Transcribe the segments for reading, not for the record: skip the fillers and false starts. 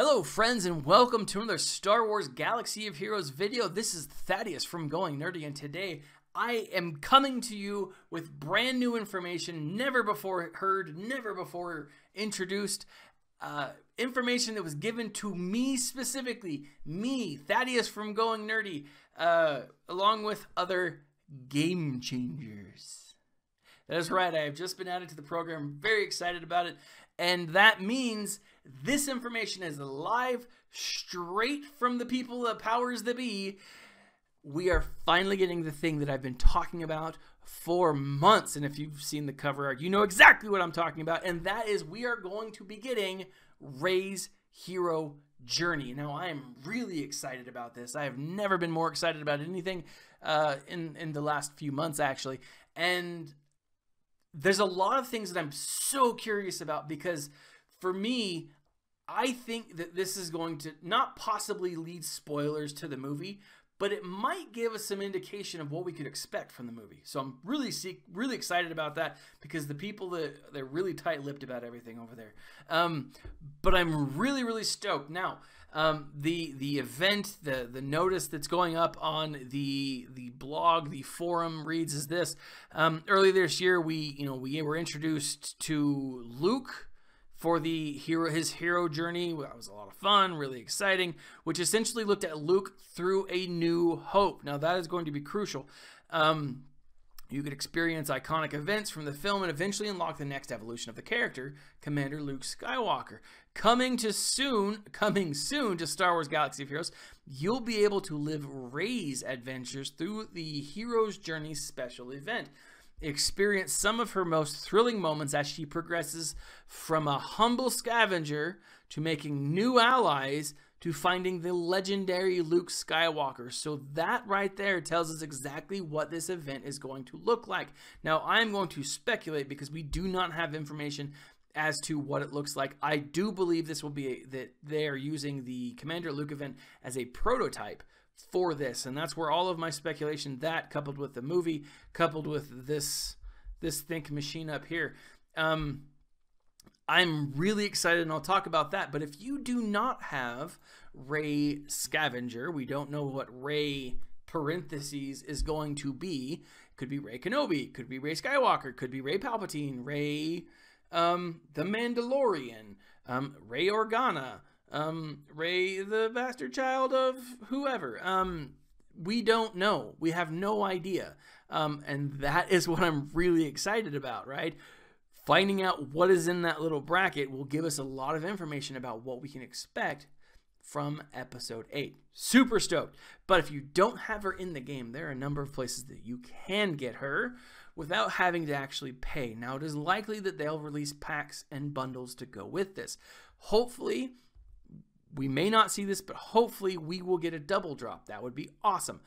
Hello friends and welcome to another Star Wars Galaxy of Heroes video. This is Thaddeus from Going Nerdy, and today I am coming to you with brand new information, never before heard, never before introduced, information that was given to me specifically, me, Thaddeus from Going Nerdy, along with other game changers. That is right, I have just been added to the program, very excited about it, and that means this information is live, straight from the people, the powers that be. We are finally getting the thing that I've been talking about for months, and if you've seen the cover art, you know exactly what I'm talking about, and that is we are going to be getting Rey's hero journey. Now, I am really excited about this. I have never been more excited about anything in the last few months, actually, and there's a lot of things that I'm so curious about because for me, I think that this is going to not possibly lead spoilers to the movie, but it might give us some indication of what we could expect from the movie. So I'm really excited about that because the people they're really tight-lipped about everything over there. But I'm really stoked. Now, the event, the notice that's going up on the blog, the forum reads as this: earlier this year, we were introduced to Luke for his hero journey. That was a lot of fun, really exciting, which essentially looked at Luke through a new hope. Now that is going to be crucial. You could experience iconic events from the film and eventually unlock the next evolution of the character, Commander Luke Skywalker. Coming soon to Star Wars Galaxy of Heroes, you'll be able to live Rey's adventures through the Hero's Journey special event. Experience some of her most thrilling moments as she progresses from a humble scavenger to making new allies to finding the legendary Luke Skywalker. So that right there tells us exactly what this event is going to look like. Now, I'm going to speculate because we do not have information as to what it looks like. I do believe this will be that they are using the Commander Luke event as a prototype for this, and that's where all of my speculation, that coupled with the movie, coupled with this think machine up here, I'm really excited, and I'll talk about that. But if you do not have Rey Scavenger, we don't know what Rey parentheses is going to be. Could be Rey Kenobi, could be Rey Skywalker, could be Rey Palpatine, Rey the Mandalorian, Rey Organa, Rey the bastard child of whoever. We don't know. We have no idea. And that is what I'm really excited about, right? Finding out what is in that little bracket will give us a lot of information about what we can expect from episode 8. Super stoked. But if you don't have her in the game, there are a number of places that you can get her without having to actually pay. Now, it is likely that they'll release packs and bundles to go with this. Hopefully, we may not see this, but hopefully we will get a double drop. That would be awesome.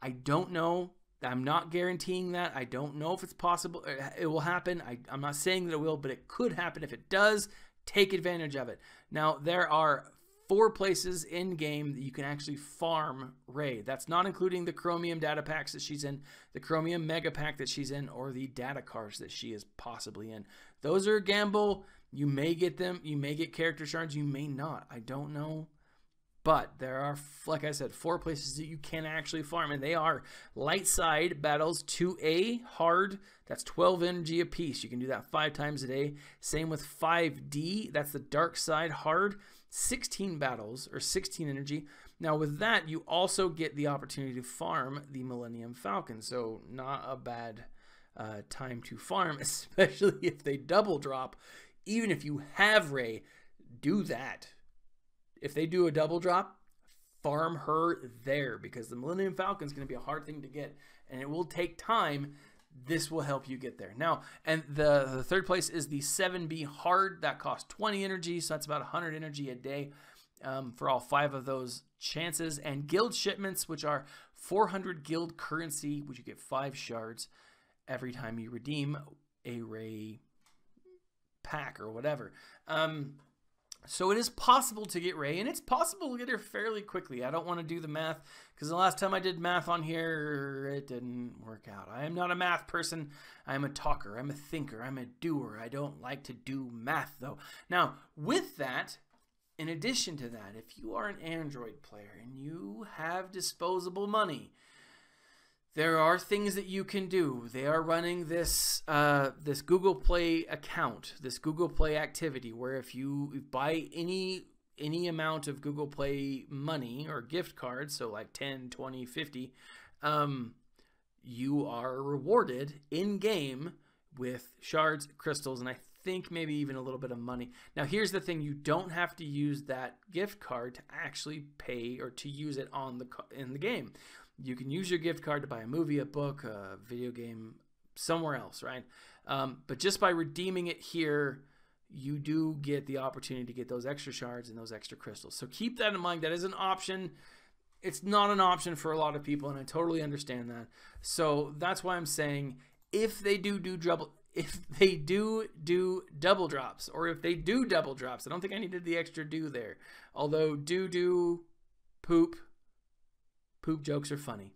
I don't know. I'm not guaranteeing that. I don't know if it's possible. It will happen. I'm not saying that it will, but it could happen. If it does, take advantage of it. Now, there are 4 places in game that you can actually farm Rey. That's not including the Chromium data packs that she's in, the Chromium mega pack that she's in, or the data cards that she is possibly in. Those are a gamble. You may get them. You may get character shards. You may not. I don't know. But there are, like I said, 4 places that you can actually farm, and they are light side battles 2A hard. That's 12 energy apiece. You can do that 5 times a day. Same with 5D. That's the dark side hard. 16 battles or 16 energy. Now with that, you also get the opportunity to farm the Millennium Falcon. So not a bad time to farm, especially if they double drop. Even if you have Rey, do that. If they do a double drop, farm her there because the Millennium Falcon is going to be a hard thing to get, and it will take time. This will help you get there. Now, and the third place is the 7B hard. That costs 20 energy, so that's about 100 energy a day for all 5 of those chances. And guild shipments, which are 400 guild currency, which you get 5 shards every time you redeem a Rey pack or whatever. So it is possible to get Rey, and it's possible to get her fairly quickly. I don't want to do the math because the last time I did math on here, it didn't work out. I am not a math person. I am a talker. I'm a thinker. I'm a doer. I don't like to do math, though. Now, with that, In addition to that, if you are an Android player and you have disposable money, there are things that you can do. They are running this this Google Play account, this Google Play activity, where if you buy any amount of Google Play money or gift cards, so like 10, 20, 50, you are rewarded in-game with shards, crystals, and I think maybe even a little bit of money. Now, here's the thing. You don't have to use that gift card to actually pay or to use it in the game. You can use your gift card to buy a movie, a book, a video game, somewhere else, right? But just by redeeming it here, you do get the opportunity to get those extra shards and those extra crystals. So keep that in mind. That is an option. It's not an option for a lot of people, and I totally understand that. So that's why I'm saying if they do double drops, or if they do double drops, I don't think I needed the extra do there. Although poop jokes are funny.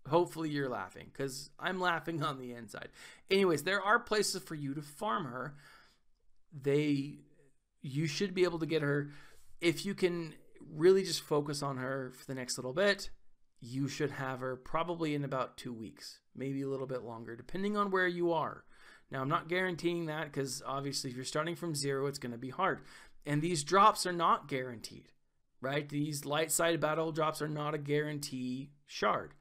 Hopefully you're laughing, because I'm laughing on the inside. Anyways, there are places for you to farm her. You should be able to get her. If you can really just focus on her for the next little bit, you should have her probably in about 2 weeks, maybe a little bit longer, depending on where you are. Now, I'm not guaranteeing that, because obviously if you're starting from 0, it's going to be hard. And these drops are not guaranteed, right? These light side battle drops are not a guarantee shard.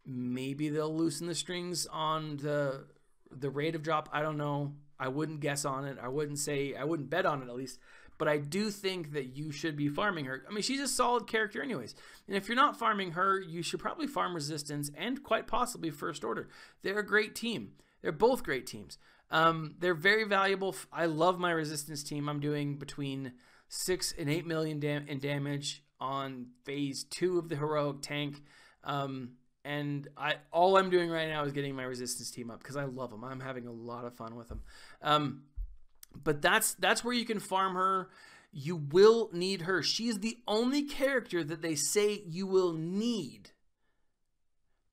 Maybe they'll loosen the strings on the rate of drop. I don't know. I wouldn't guess on it. I wouldn't bet on it, at least. But I do think that you should be farming her. I mean, she's a solid character anyways. And if you're not farming her, you should probably farm Resistance and quite possibly First Order. They're a great team. They're both great teams. They're very valuable. I love my Resistance team. I'm doing between 6 and 8 million in damage on phase 2 of the heroic tank. And all I'm doing right now is getting my Resistance team up because I love them. I'm having a lot of fun with them. But that's where you can farm her. You will need her. She's the only character that they say you will need,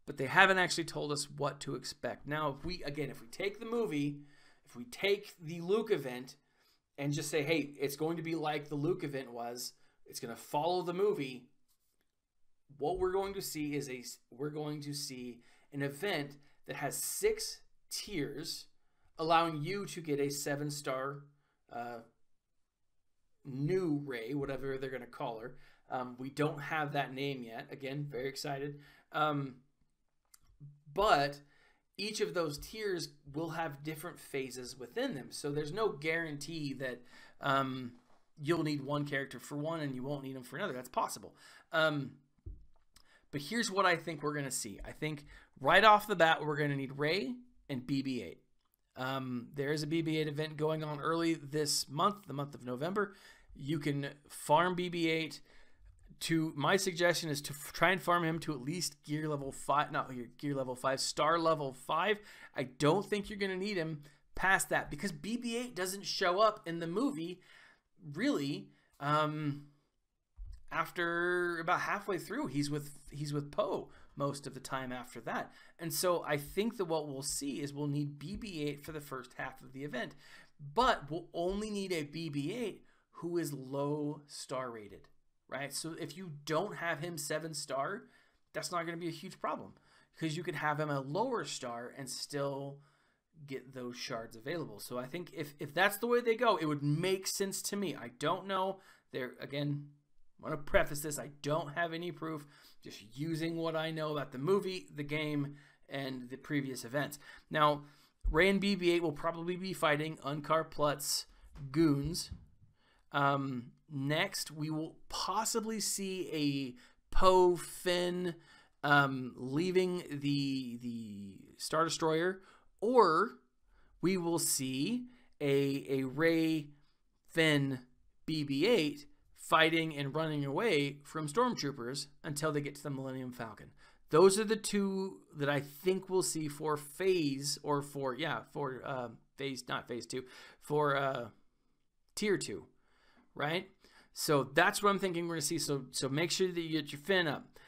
but they haven't actually told us what to expect. Now, if we take the movie, if we take the Luke event and just say, hey, it's going to be like the Luke event was, it's going to follow the movie, what we're going to see is an event that has 6 tiers, allowing you to get a 7-star new Rey, whatever they're going to call her. We don't have that name yet. Again, very excited. But each of those tiers will have different phases within them. So there's no guarantee that you'll need one character for one and you won't need them for another. That's possible. But here's what I think we're going to see. I think right off the bat, we're going to need Rey and BB8. There is a BB8 event going on early this month, the month of November. You can farm BB8 my suggestion is to try and farm him to at least gear level 5, star level 5. I don't think you're going to need him past that because BB8 doesn't show up in the movie really after about halfway through. He's with Poe most of the time after that. And so I think that what we'll see is we'll need BB8 for the first half of the event, but we'll only need a BB8 who is low star rated, right? So if you don't have him 7-star, that's not going to be a huge problem because you could have him a lower star and still get those shards available. So I think if that's the way they go, it would make sense to me. I don't know. Again, I want to preface this. I don't have any proof, just using what I know about the movie, the game, and the previous events. Now, Rey and BB8 will probably be fighting Unkar Plutt's goons. Next, we will possibly see a Poe Finn leaving the Star Destroyer, or we will see a Rey Finn BB8 fighting and running away from stormtroopers until they get to the Millennium Falcon. Those are the two that I think we'll see for phase, or for phase, not phase 2, for tier 2, right? So that's what I'm thinking we're gonna see. So make sure that you get your Finn up.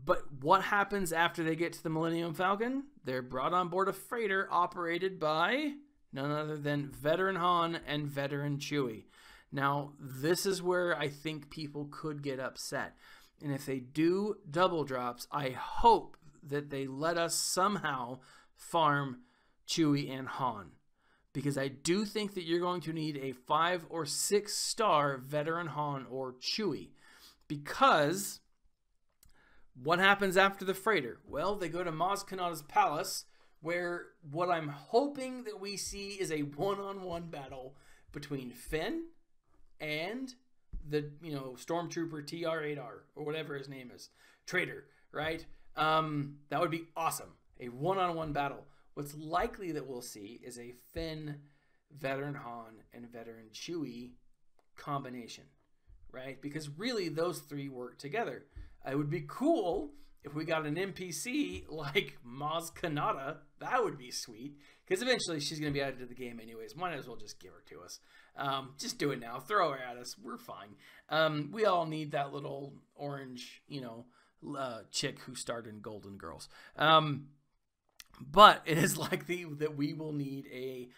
But what happens after they get to the Millennium Falcon? They're brought on board a freighter operated by none other than Veteran Han and Veteran Chewie. Now, this is where I think people could get upset. And if they do double drops, I hope that they let us somehow farm Chewie and Han. Because I do think that you're going to need a 5 or 6 star veteran Han or Chewie. Because what happens after the freighter? Well, they go to Maz Kanata's palace, where what I'm hoping that we see is a one-on-one battle between Finn and the, Stormtrooper TR-8R, or whatever his name is. Traitor, right? That would be awesome. A one-on-one battle. What's likely that we'll see is a Finn, veteran Han, and veteran Chewie combination, right? Because really, those three work together. It would be cool if we got an NPC like Maz Kanata. That would be sweet. Because eventually she's going to be added to the game anyways. Might as well just give her to us. Just do it now. Throw her at us. We're fine. We all need that little orange, chick who starred in Golden Girls. But it is likely that we will need a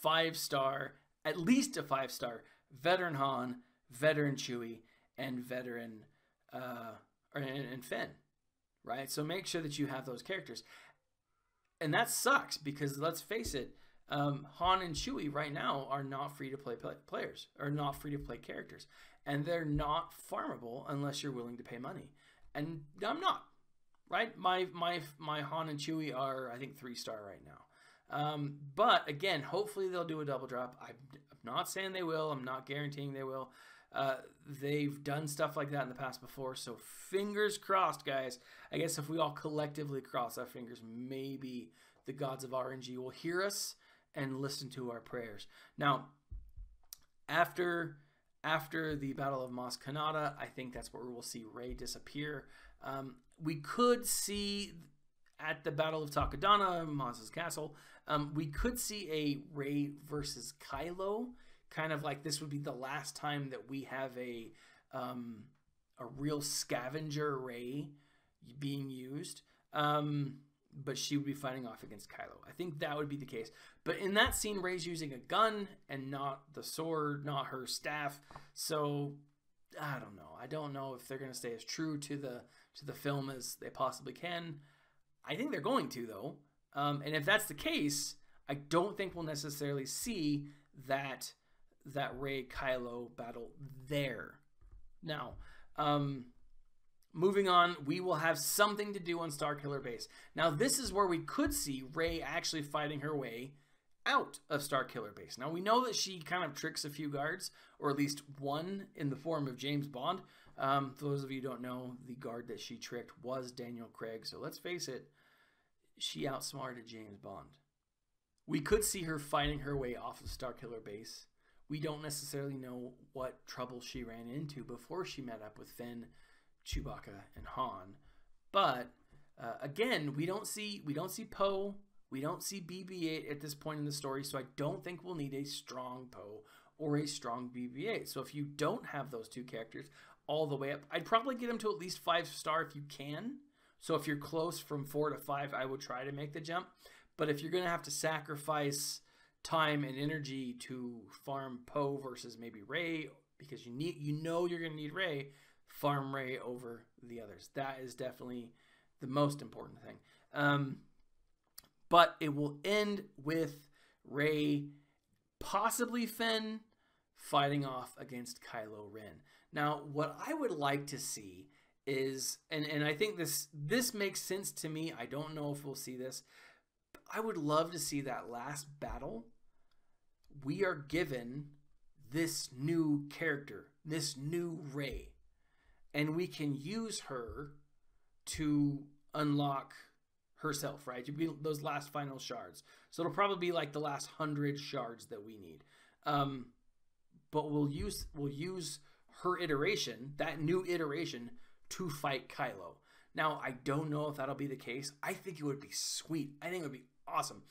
5-star, at least a 5-star, veteran Han, veteran Chewie, and veteran and Finn, right? So make sure that you have those characters. And that sucks because, let's face it, Han and Chewie right now are not free-to-play players, or not free-to-play characters. And they're not farmable unless you're willing to pay money. And I'm not, right? My Han and Chewie are, I think, 3-star right now. But, again, hopefully they'll do a double drop. I'm not saying they will. I'm not guaranteeing they will. They've done stuff like that in the past before, so fingers crossed, guys. I guess if we all collectively cross our fingers, maybe the gods of RNG will hear us and listen to our prayers. Now, after the Battle of Maz Kanata, I think that's where we'll see Rey disappear. We could see at the Battle of Takodana, Maz's castle, we could see a Rey versus Kylo. Kind of like this would be the last time that we have a real Scavenger Rey being used. But she would be fighting off against Kylo. I think that would be the case. But in that scene, Rey's using a gun and not the sword, not her staff. So I don't know. I don't know if they're going to stay as true to the film as they possibly can. I think they're going to, though. And if that's the case, I don't think we'll necessarily see that Rey Kylo battle there. Now, moving on, we will have something to do on Starkiller Base. Now, this is where we could see Rey actually fighting her way out of Starkiller Base. Now, we know that she kind of tricks a few guards, or at least one in the form of James Bond. For those of you who don't know, the guard that she tricked was Daniel Craig. So let's face it, she outsmarted James Bond. We could see her fighting her way off of Starkiller Base. We don't necessarily know what trouble she ran into before she met up with Finn, Chewbacca, and Han. But again, we don't see Poe. We don't see BB8 at this point in the story, so I don't think we'll need a strong Poe or a strong BB8. So if you don't have those two characters all the way up, I'd probably get them to at least 5-star if you can. So if you're close from 4 to 5, I would try to make the jump. But if you're going to have to sacrifice time and energy to farm Poe versus maybe Rey, because you're going to need Rey, farm Rey over the others. That is definitely the most important thing. But it will end with Rey, possibly Finn, fighting off against Kylo Ren. Now, what I would like to see is, and I think this makes sense to me. I don't know if we'll see this. But I would love to see that last battle. We are given this new character, this new Rey, and we can use her to unlock herself, right? To be those last final shards. So it'll probably be like the last 100 shards that we need. But we'll use her iteration, that new iteration, to fight Kylo. Now, I don't know if that'll be the case. I think it would be sweet. I think it would be awesome.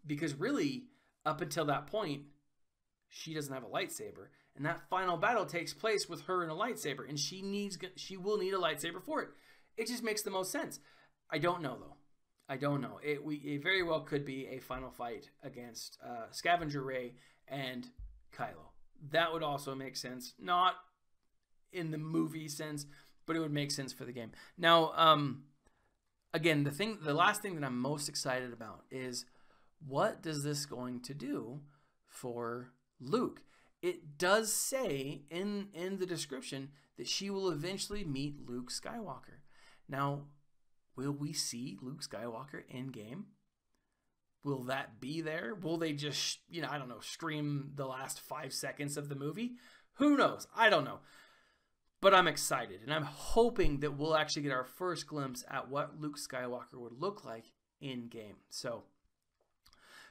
Because really, up until that point, she doesn't have a lightsaber. And that final battle takes place with her and a lightsaber. And she will need a lightsaber for it. It just makes the most sense. I don't know, though. I don't know. It very well could be a final fight against Scavenger Rey and Kylo. That would also make sense. Not in the movie sense, but it would make sense for the game. Now, again, the last thing that I'm most excited about is what does this going to do for Luke? It does say in the description that she will eventually meet Luke Skywalker. Now, will we see Luke Skywalker in game? Will that be there? Will they just, I don't know, stream the last 5 seconds of the movie? Who knows? I don't know. But I'm excited, and I'm hoping that we'll actually get our first glimpse at what Luke Skywalker would look like in game. So,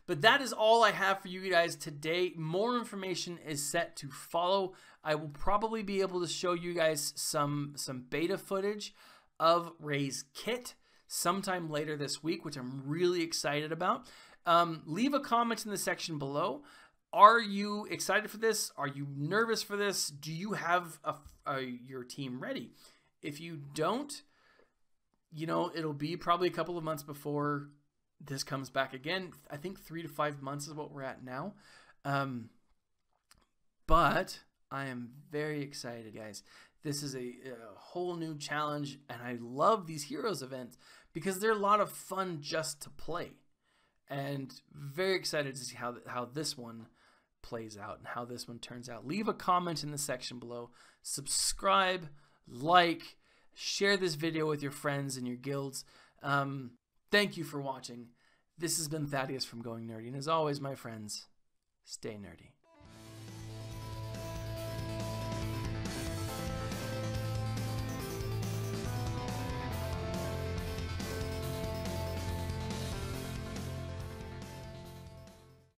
but that is all I have for you guys today. More information is set to follow. I will probably be able to show you guys some beta footage of Rey's kit sometime later this week, which I'm really excited about. Leave a comment in the section below. Are you excited for this? Are you nervous for this? Do you have your team ready? If you don't, it'll be probably a couple of months before this comes back again. I think 3 to 5 months is what we're at now. But I am very excited, guys. This is a whole new challenge, and I love these Heroes events because they're a lot of fun just to play. And very excited to see how this one plays out and how this one turns out. Leave a comment in the section below. Subscribe, like, share this video with your friends and your guilds. Thank you for watching. This has been Thaddeus from Going Nerdy, and as always, my friends, stay nerdy.